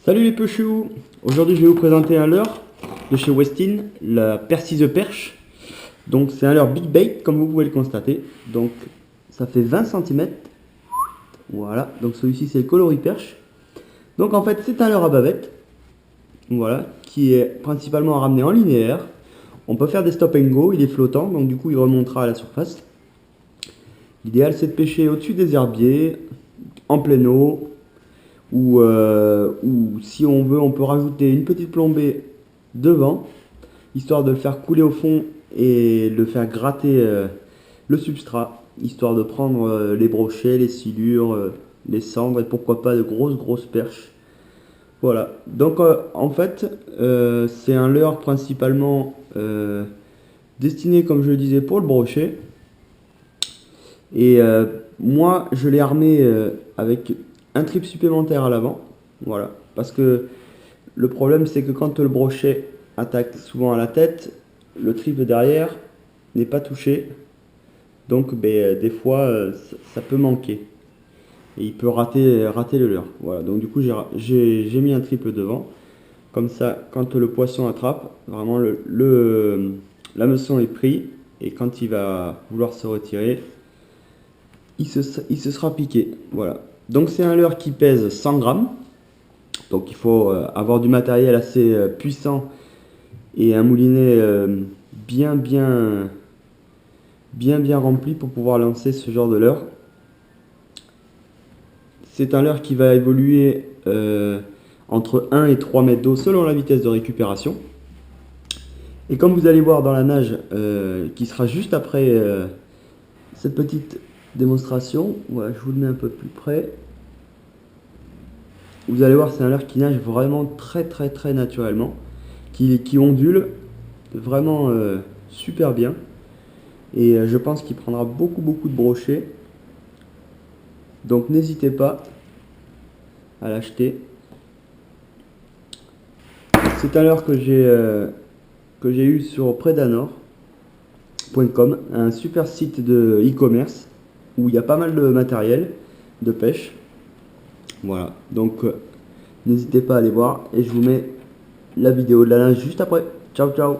Salut les pêcheux. Aujourd'hui je vais vous présenter un leurre de chez Westin, la Percy the Perche. Donc c'est un leurre big bait comme vous pouvez le constater. Donc ça fait 20 cm. Voilà, donc celui-ci c'est le coloris perche. Donc en fait c'est un leurre à bavette. Voilà, qui est principalement à ramener en linéaire. On peut faire des stop and go, il est flottant, donc du coup il remontera à la surface. L'idéal c'est de pêcher au-dessus des herbiers, en pleine eau, ou si on veut, on peut rajouter une petite plombée devant, histoire de le faire couler au fond et le faire gratter le substrat, histoire de prendre les brochets, les silures, les cendres et pourquoi pas de grosses perches. Voilà, donc en fait, c'est un leurre principalement destiné, comme je le disais, pour le brochet. Et moi, je l'ai armé avec un trip supplémentaire à l'avant. Voilà, parce que le problème, c'est que quand le brochet attaque souvent à la tête, le trip derrière n'est pas touché. Donc, des fois, ça peut manquer. Et il peut rater le leurre. Voilà, donc du coup, j'ai mis un trip devant. Comme ça, quand le poisson attrape, vraiment, l'hameçon est pris. Et quand il va vouloir se retirer, il se sera piqué. Voilà. Donc c'est un leurre qui pèse 100 grammes. Donc il faut avoir du matériel assez puissant et un moulinet bien rempli pour pouvoir lancer ce genre de leurre. C'est un leurre qui va évoluer entre 1 et 3 mètres d'eau selon la vitesse de récupération. Et comme vous allez voir dans la nage qui sera juste après cette petite démonstration, voilà, je vous le mets un peu plus près. Vous allez voir, c'est un leurre qui nage vraiment très naturellement, qui ondule vraiment super bien. Et je pense qu'il prendra beaucoup de brochets. Donc n'hésitez pas à l'acheter. C'est un leurre que j'ai eu sur predanor.com, un super site de e-commerce où il y a pas mal de matériel de pêche. Voilà, donc n'hésitez pas à aller voir et je vous mets la vidéo de la nage juste après. Ciao ciao.